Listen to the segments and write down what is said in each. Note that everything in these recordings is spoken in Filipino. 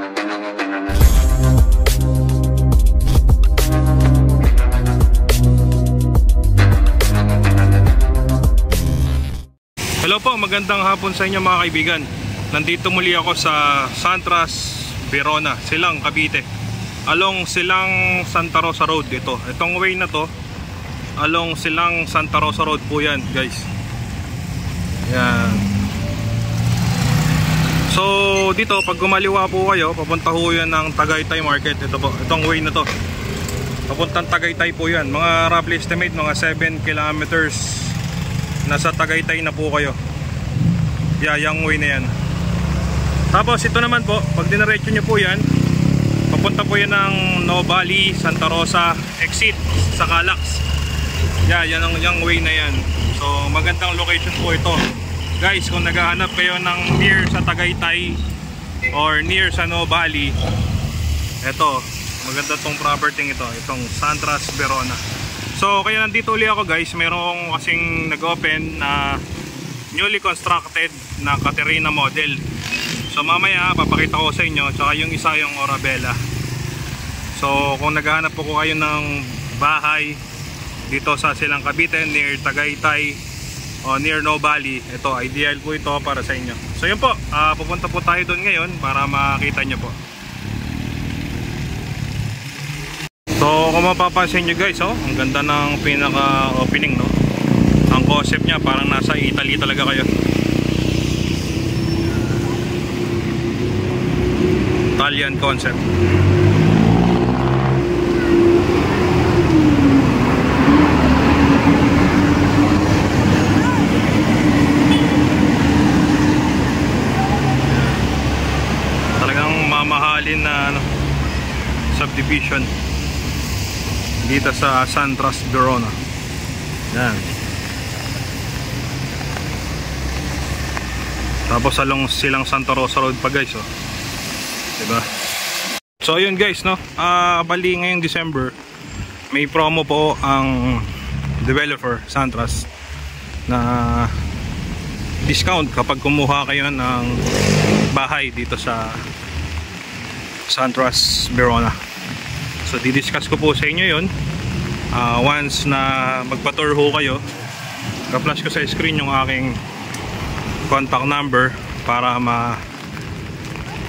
Hello po, magandang hapon sa inyo mga kaibigan. Nandito muli ako sa Santras Verona, Silang, Cavite. Along Silang Santa Rosa Road ito. Itong way na to, along Silang Santa Rosa Road po yan, guys. Yan. So dito, pag gumaliwa po kayo, papunta ho yan ng Tagaytay Market. Ito po, itong way na to, papuntang Tagaytay po yan. Mga roughly estimate, mga 7 kilometers nasa Tagaytay na po kayo. Yung way na yan. Tapos ito naman po, pag dinaretso nyo po yan, papunta po yan ng Nobali, Santa Rosa exit sa Calax. Yan ang yung way na yan. So magandang location po ito, guys. Kung naghahanap kayo ng near sa Tagaytay or near sa Nobali, ito, maganda tong property ito, itong Santras Verona. So kaya nandito ulit ako, guys. Merong kasing nag-open na newly constructed na Caterina model. So mamaya papakita ko sa inyo, tsaka yung isa yung Orabella. So kung naghahanap po kayo ng bahay dito sa Silang Cavite, near Tagaytay o near Nobali, ito, ideal po ito para sa inyo. So yun po, pupunta po tayo doon ngayon para makita nyo po. So kung mapapansin nyo, guys, ang ganda ng pinaka opening, no? Ang concept niya parang nasa Italy talaga kayo. Italian concept. Talagang mamahalin na subdivision dito sa Santras Verona. Yan. Tapos along Silang Santa Rosa Road pa, guys, diba? So yun, guys, no? Bali ngayong December, may promo po ang developer Santras na discount kapag kumuha kayo ng bahay dito sa Santras Verona. So didiscuss ko po sa inyo yun. Once na magpa-tour ho kayo, ka-flash ko sa screen yung aking contact number para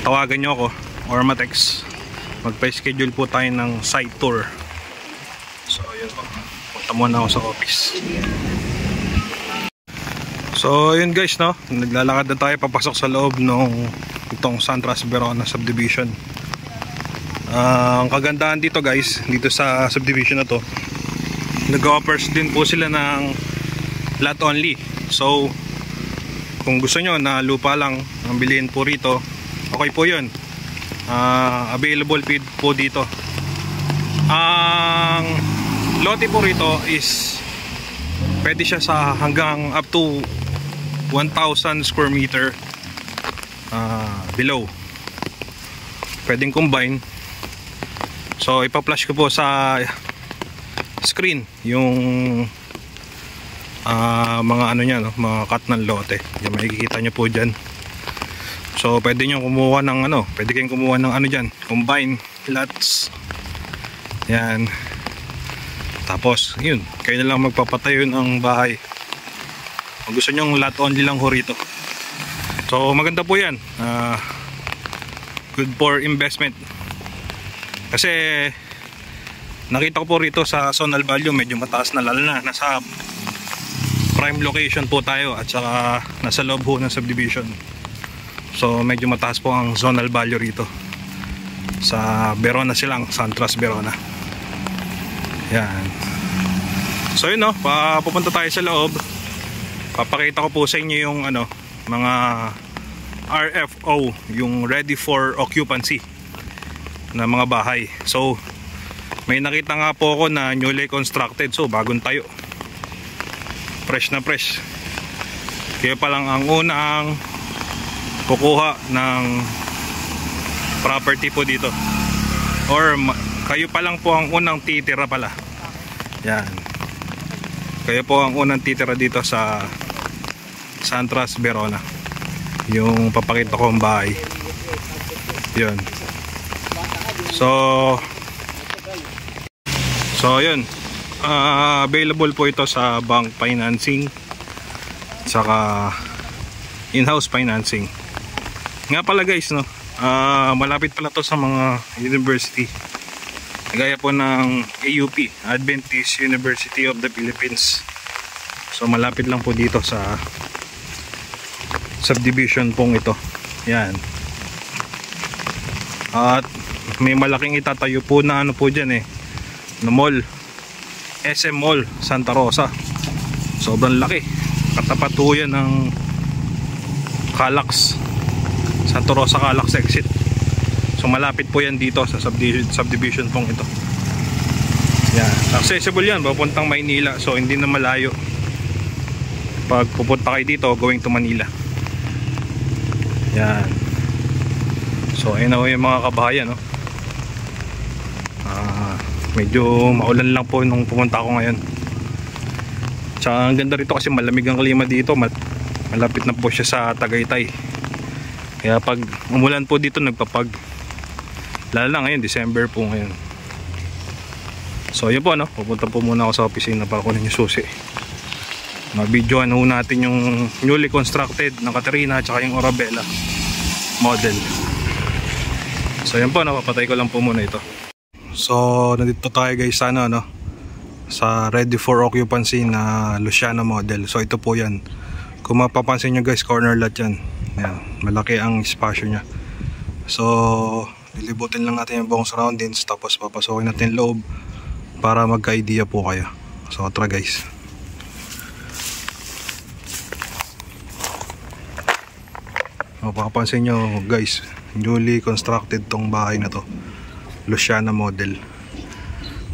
tawagan nyo ako or ma-text. Magpa-schedule po tayo ng site tour. So yun po, punta muna ako sa office. So yun, guys, no? Naglalakad na tayo papasok sa loob ng itong Santras Verona subdivision. Ang kagandahan dito, guys, dito sa subdivision na to, nag-offers din po sila ng lot only. So kung gusto nyo na lupa lang ang bilhin po rito, okay po yun. Available po dito. Ang lote po rito is pwede siya sa hanggang up to 1,000 square meter below. Pwedeng combine. So ipa-flash ko po sa screen yung mga ano niya, no? Mga cut ng lote. Yan, makikita nyo po dyan. So pwede nyo kumuha ng pwede kayong kumuha ng dyan, combine lots. Yan. Tapos yun, kayo na lang magpapatayo ng bahay. Kung gusto nyo lot only lang ho rito. So maganda po yan. Good for investment. Kasi nakita ko po rito sa zonal value medyo mataas na, lalo na nasa prime location po tayo at saka nasa loob ho ng subdivision. So medyo mataas po ang zonal value rito sa Verona Silang, Santras Verona. Yan. So yun, pupunta tayo sa loob. Papakita ko po sa inyo yung mga RFO, yung ready for occupancy na mga bahay. So may nakita nga po ako na newly constructed, so bagong tayo, fresh na fresh. Kaya pa lang ang unang kukuha ng property po dito, or kayo pa lang po ang unang titira pala. Yan, kayo po ang unang titira dito sa Santras Verona. Yung papakita ko ang bahay, yun. So yun, available po ito sa bank financing saka in-house financing. Nga pala guys, no, malapit pala to sa mga university gaya po ng AUP, Adventist University of the Philippines. So malapit lang po dito sa subdivision pong ito. Yan. At may malaking itatayo po na ano po dyan na mall, SM Mall Santa Rosa. Sobrang laki. Katapat po yan ng Calax, Santa Rosa Calax exit. So malapit po yan dito sa subdivision pong ito. Yan. Accessible yan, papuntang Maynila. So hindi na malayo pag pupunta kayo dito going to Manila. Yan. So ayun na yung mga kabahayan, no? Medyo maulan lang po nung pumunta ako ngayon. Tsaka ang ganda rito kasi malamig ang klima dito. Malapit na po siya sa Tagaytay. Kaya pag umulan po dito nagpapag. Lalo na ngayon, December po ngayon. So yun po, no? Pupunta po muna ako sa opisina para kunin yung susi. Mabidyoan ho natin yung newly constructed na Caterina at saka yung Orabella model. So yun po, no? Papatay ko lang po muna ito. So nandito tayo guys sa ano, no? Sa ready for occupancy na Luciana model. So ito po yan. Kung mapapansin nyo guys, corner lot yan. Ayan, malaki ang espasyo nya. So lilibutin lang natin yung buong surroundings, tapos papasokin natin loob para magka-idea po kayo. So tara guys. Mapapansin nyo guys, newly constructed tong bahay na to, Luciana model.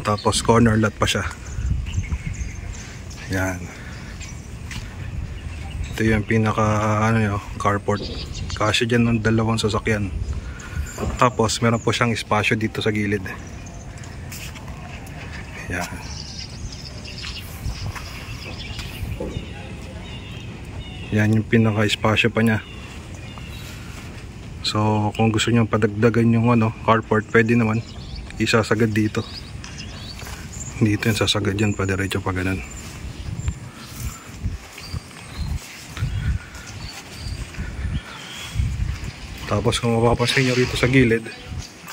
Tapos corner lot pa siya. Yan. Ito yung pinaka carport. Kasi dyan ng dalawang sasakyan. Tapos meron po siyang espasyo dito sa gilid. Yan. Yan yung pinaka espasyo pa niya. So kung gusto niyo padagdagan yung carport, pwede naman isasagad dito. Dito yung sasagad yan pa diretso pa ganun. Tapos kung mapapansin nyo rito sa gilid,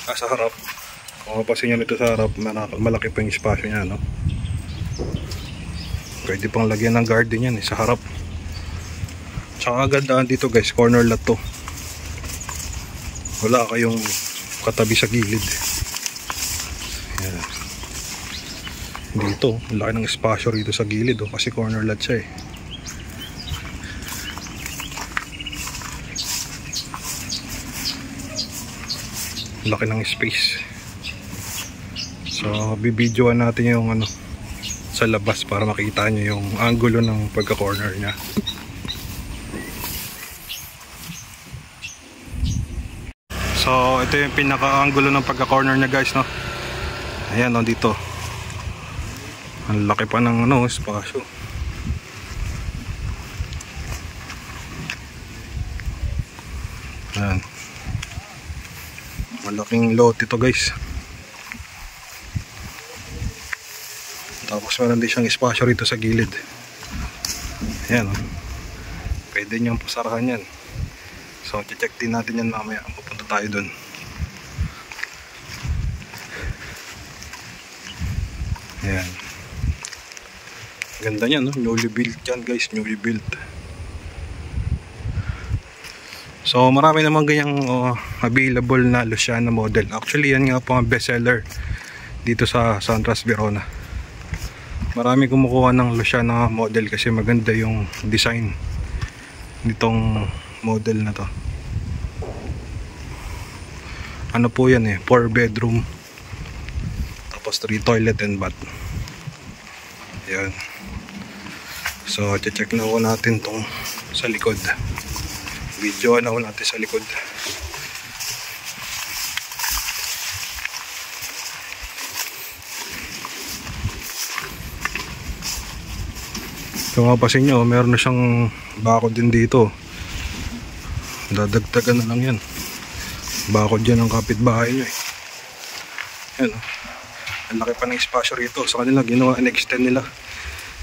sa harap, kung mapapansin nyo rito sa harap, malaki pa yung espasyo nya, no? Pwede pang lagyan ng garden yan sa harap. Tsaka agandaan dito guys, corner lot to. Wala kayong katabi sa gilid. Yan. Dito, laki ng espasyo rito sa gilid, kasi corner lot siya Laki ng space. So bibidyoan natin yung sa labas para makita nyo yung angulo ng pagka-corner nya. So ito yung pinaka-angulo ng pagka-corner nya guys, no? Ayan, no, dito. Ang laki pa ng espasyo. Ayan. Malaking lot ito guys. Tapos meron din siyang espasyo rito sa gilid. Ayan, pwede niyang pasarahan yan. So check din natin yan mamaya. Pupunta tayo dun. Ayan. Ganda niyan, newly built yan guys, newly built. So marami naman ganyang available na Luciana model. Actually yan nga po ang best seller dito sa Santras Verona. Marami kumukuha ng Luciana model kasi maganda yung design nitong model na to. Ano po yan 4 bedroom, tapos 3 toilet and bath. Yan. So check na po natin tong sa likod. Video na natin sa likod. Kung mapasin nyo, meron na siyang bakod din dito. Dadagdagan na lang yan. Bakod dyan ang kapitbahay nyo Yan, oh. Ang laki pa ng espasyo rito. Sa kanila, ginawa, in-extend nila.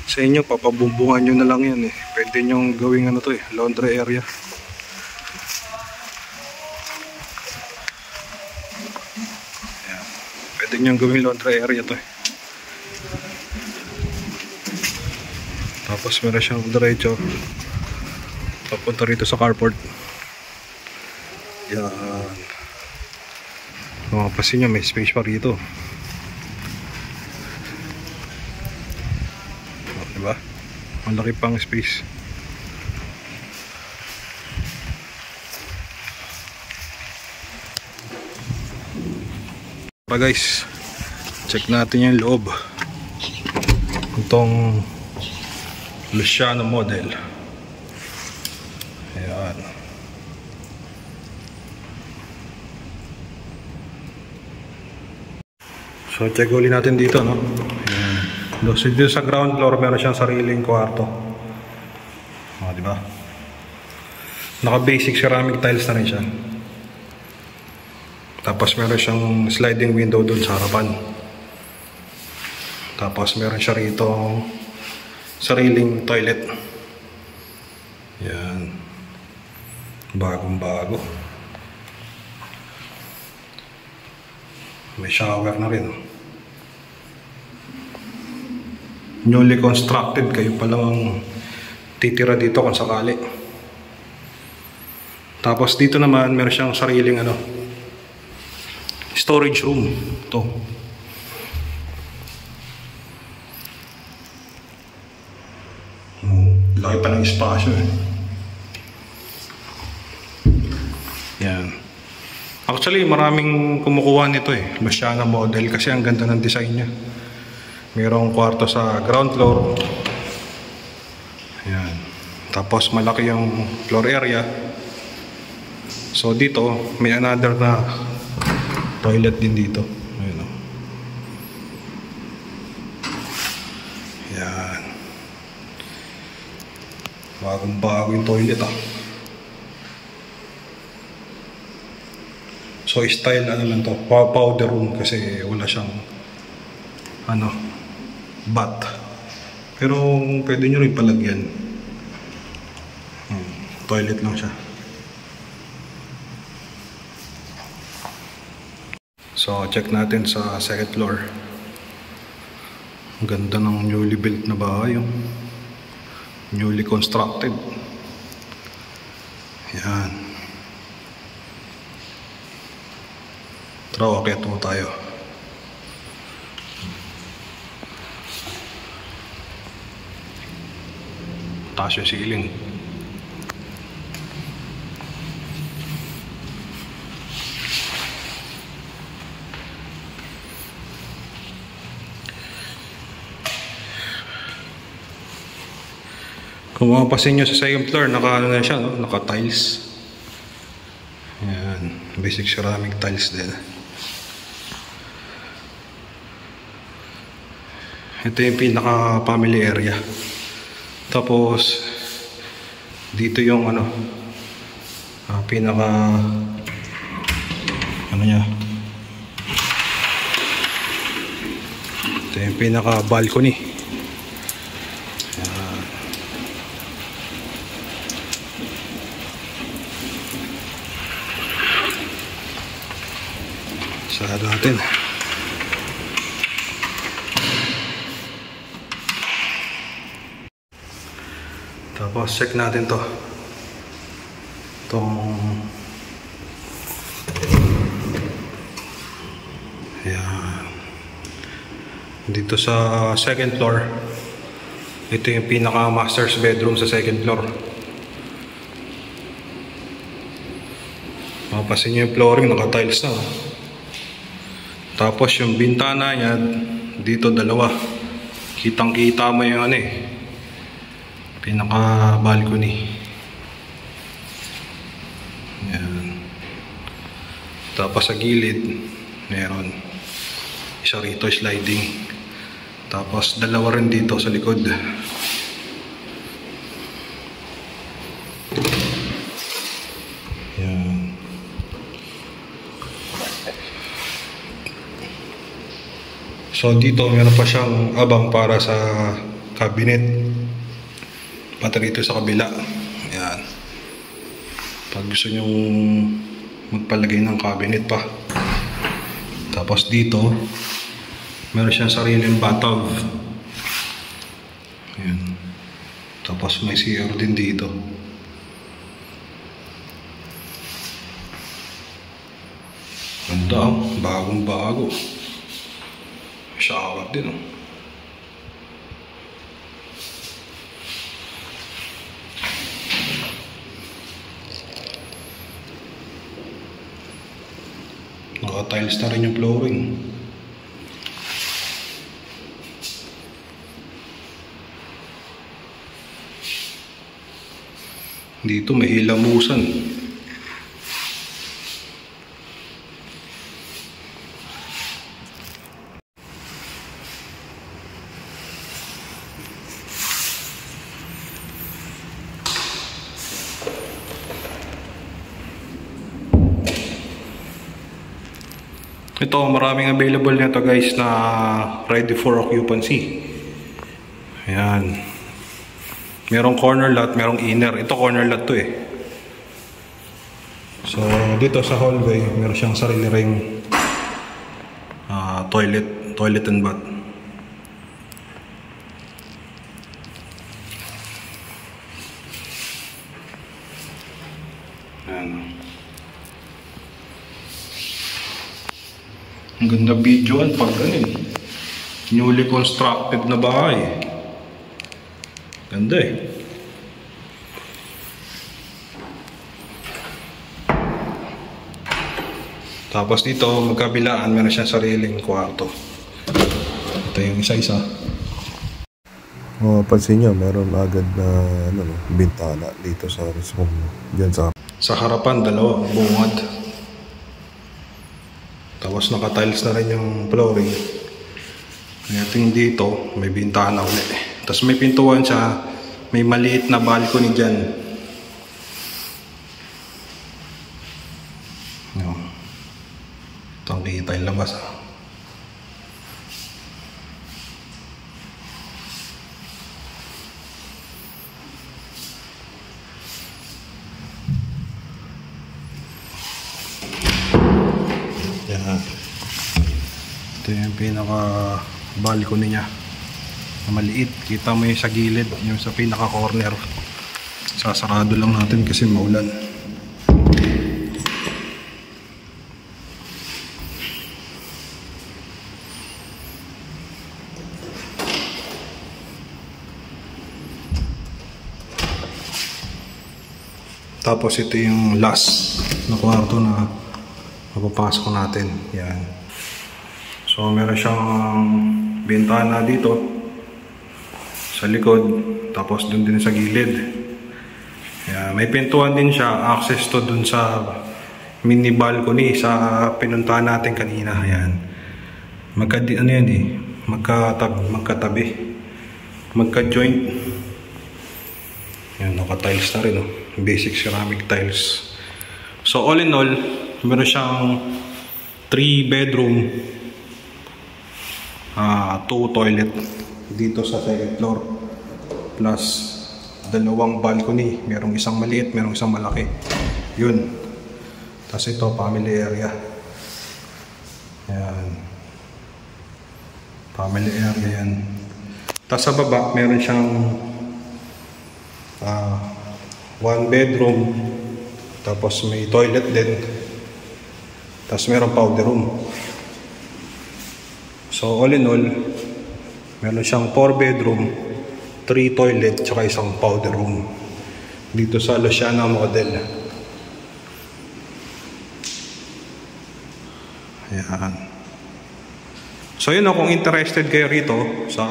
Sa inyo, papabumbungan nyo na lang yan eh. Pwede nyo gawing ano to eh, laundry area. Yan. Pwede nyo gawing laundry area to eh. Tapos meron siyang diretso papunta rito sa carport. Yan. Mapapansin nyo, may space pa rito. Diba? Malaki pang space. Pa guys, check natin yung loob. Itong Luciano model. Ayan. So check ulit natin dito, no? Ayan. So dito sa ground floor meron siyang sariling kwarto. O, diba? Naka basic ceramic tiles na rin siya. Tapos meron siyang sliding window dun sa harapan. Tapos meron siya rito sariling toilet. Yan. Bagong bago. May shower na rin. Newly constructed. Kayo pa lang ang titira dito kung sakali. Tapos dito naman meron siyang sariling ano, storage room. Ito. Laki pa ng espasyo eh. Yan. Actually, maraming kumukuha nito eh. Luciano model kasi ang ganda ng design niya. Mayroong kwarto sa ground floor. Yan. Tapos malaki yung floor area. So dito, may another na toilet din dito. Ayun, oh. Yan. Bagong-bago yung toilet ah. So style ano lang to, powder room kasi wala siyang ano, bath. Pero pwede nyo rin palagyan. Toilet lang siya. So check natin sa second floor. Ang ganda ng newly built na bahay. Newly constructed. Yan. Tara, akyat mo tayo. Taas yung ceiling. Kung mapapansin nyo sa second floor, naka ano na siya, no? Naka tiles. Ayan, basic ceramic tiles din. Ito yung pinaka family area. Tapos dito yung ano, pinaka ano niya, ito yung pinaka balcony. Sarado natin. Tapos check natin to. Itong ayan. Dito sa second floor, ito yung pinaka master's bedroom sa second floor. Mapapansin nyo yung flooring, naka-tiles na. Tapos yung bintana niya, dito dalawa. Kitang-kita mo yung ano eh, pinaka-balcony. Yan. Tapos sa gilid, meron isa rito sliding. Tapos dalawa rin dito sa likod. Yan. So dito meron pa siyang abang para sa cabinet. Pati rito sa kabila. Ayan. Pag gusto nyong magpalagay ng cabinet pa. Tapos dito meron siyang sariling bathtub. Ayan. Tapos may CR din dito. Ganda, bagong bago. Shower din, oh. Naka-tiles na rin yung flooring. Dito may hilamusan. Ito, maraming available nito guys na ready for occupancy. Ayan. Merong corner lot, merong inner. Ito corner lot to eh. So, dito sa hallway, meron siyang sarili ring toilet and bath. Ayan. Ang ganda videoan pag ganun. Newly constructed na bahay. Ganda eh. Tapos dito, magkabilaan, meron siyang sariling kwarto. Ito yung isa-isa. Mapapansin nyo, meron agad na bintana dito sa room. Diyan sa harapan, dalawa, bungad. Tapos naka-tiles na rin yung flooring. Ito yung dito, may bintana ulit. Tapos may pintuan siya, may maliit na balcony dyan. Ito ang kita yung labas. Ito yung pinaka balcony niya na maliit. Kita mo yung sa gilid, yung sa pinaka corner. Sasarado lang natin kasi maulan. Tapos ito yung last na kwarto na mapapasok natin. Yan. So meron siyang bintana dito sa likod, tapos dun din sa gilid. Yan. May pintuan din siya, access to dun sa mini balcony sa pinuntahan natin kanina. Yan. Magkatabi. Magka-joint. Yan, naka-tiles na rin, oh. Basic ceramic tiles. So all in all, meron siyang 3 bedroom, 2 toilet dito sa second floor, plus 2 balcony. Merong isang maliit, merong isang malaki. Yun. Tapos ito, family area. Ayan. Family area yan. Tapos sa baba, meron siyang 1 bedroom, tapos may toilet din, tapos mayroong powder room. So all in all, meron siyang 4 bedroom, 3 toilet, tsaka isang powder room dito sa Luciana model. Ayan. So yun, kung interested kayo rito sa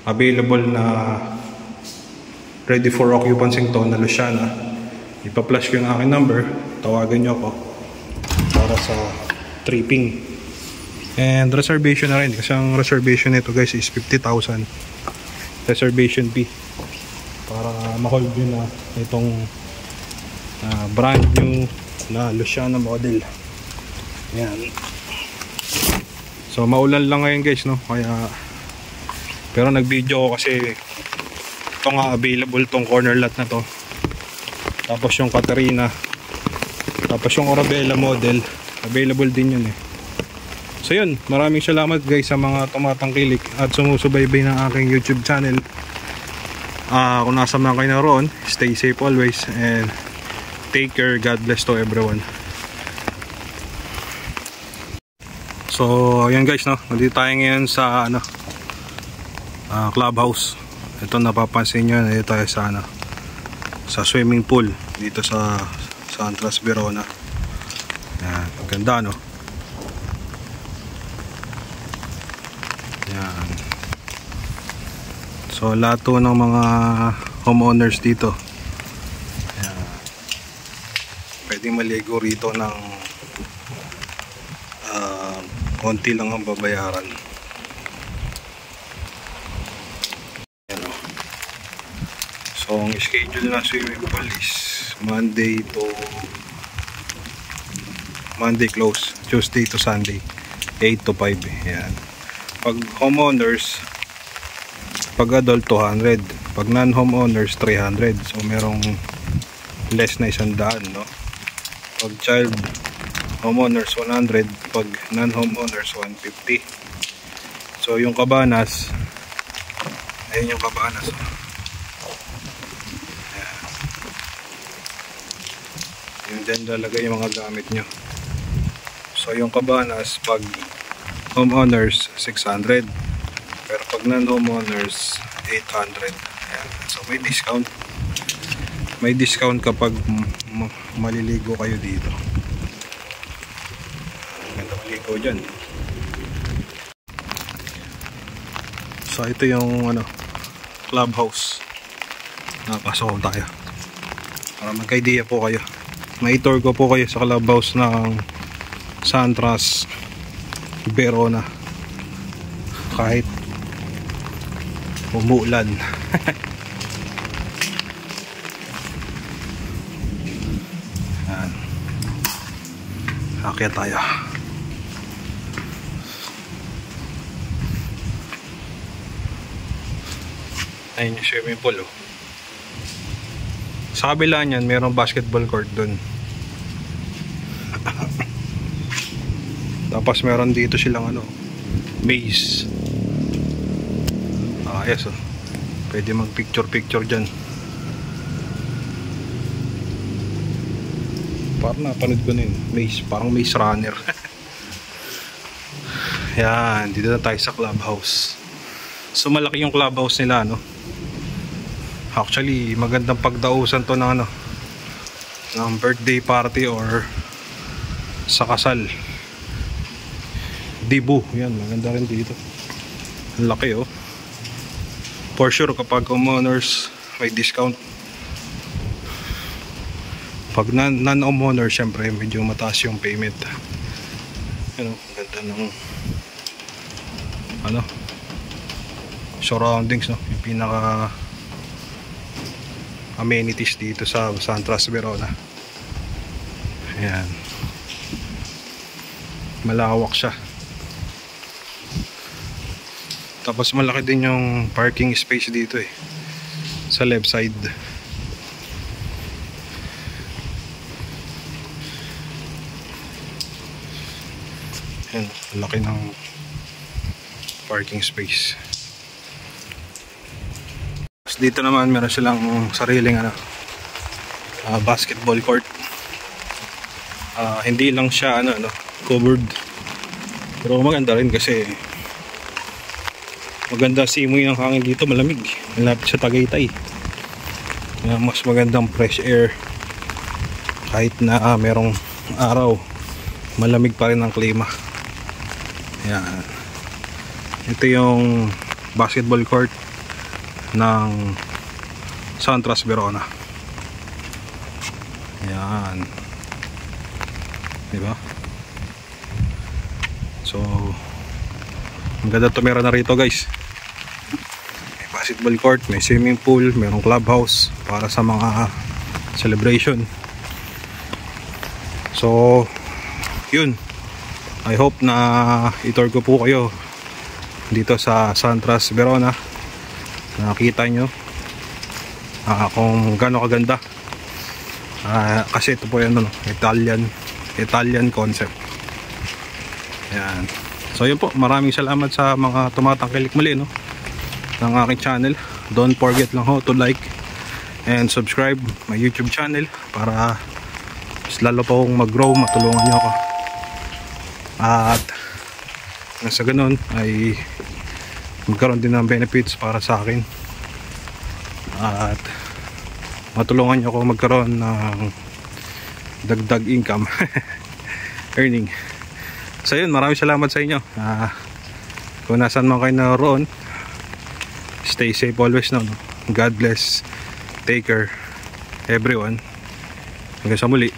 available na ready for occupancy to na Luciana, ipa-flash ko yung aking number, tawagan nyo ako para sa tripping and reservation na rin, kasi ang reservation nito guys is 50,000 reservation fee para ma-hold nyo na itong brand new na Luciana model. Yan. So maulan lang ngayon guys, no? Kaya pero nag-video ako kasi ito nga available tong corner lot na to. Tapos yung Catarina, tapos yung Arabella model, available din yun eh. So yun, maraming salamat guys sa mga tumatangkilik at sumusubaybay ng aking YouTube channel. Kung nasa man kayo na roon, stay safe always and take care. God bless to everyone. So ayan guys, no, nandito tayo ngayon sa clubhouse. Ito napapansin nyo, nandito tayo sa sa swimming pool dito sa Santras Verona. Ayan, ang ganda, no? Ayan. So lahat to ng mga homeowners dito, ayan, pwedeng maligo rito ng konti lang ang babayaran. Ayan, no? So ang schedule ng swimming pool is Monday close, Tuesday to Sunday 8 to 5. Ayan. Pag homeowners, pag adult 200, pag non-homeowners 300. So merong less na 100, no? Pag child homeowners 100, pag non-homeowners 150. So yung Cabanas, ayun yung Cabanas. Ayan. Yung dyan lalagay yung mga gamit nyo. So yung Cabanas, pag homeowners 600, pero pag non-homeowners 800. Ayan. So may discount. May discount kapag maliligo kayo dito. Ganda maligo dyan. So ito yung clubhouse. Napasok tayo para magka-idea po kayo. May tour ko po kayo sa clubhouse ng Santras Verona kahit umuulan. Ayan. Akyat tayo. Ayun yung swimming pool, oh. Sa kabila niyan mayroong basketball court dun. Tapos meron dito silang maze. Yes, oh. Pwede mag picture dyan. Parang napanood ko na yun, maze, parang maze runner. Yan, dito na tayo sa clubhouse. So malaki yung clubhouse nila, no? Actually magandang pagdausan to ng ng birthday party or sa kasal. Dibu, yan, maganda rin dito. Ang laki, oh. For sure kapag homeowners may discount. Pag non-homeowner syempre medyo mataas yung payment. Ano, ganda ng surroundings, no? Yung pinaka amenities dito sa Santras Verona. Ayan, malawak siya. Tapos malaki din yung parking space dito eh, sa left side. Ayan, laki ng parking space. Tapos dito naman meron silang sariling basketball court. Hindi lang siya covered, pero maganda rin kasi maganda simoy ng hangin dito, malamig, malapit sa Tagaytay. Mas magandang fresh air kahit na merong araw, malamig pa rin ang klima. Ayan. Ito yung basketball court ng Santras Verona. Ayan, diba? So maganda tumira na rito guys. May basketball court, may swimming pool, mayroong clubhouse para sa mga celebration. So yun, I hope na itour ko po kayo dito sa Santras Verona. Nakita nyo kung gaano kaganda. Kasi ito po yan, Italian concept. Ayan. So yun po, maraming salamat sa mga tumatangkilik muli ng aking channel. Don't forget lang ho to like and subscribe my YouTube channel para mas lalo pa akong mag-grow, matulungan nyo ako. At sa ganun ay magkaroon din ng benefits para sa akin. At matulungan nyo ako magkaroon ng dagdag income earning. So yun, maraming salamat sa inyo. Kung nasan man kayo naroon, stay safe always no? God bless, take care everyone. Hanggang sa muli.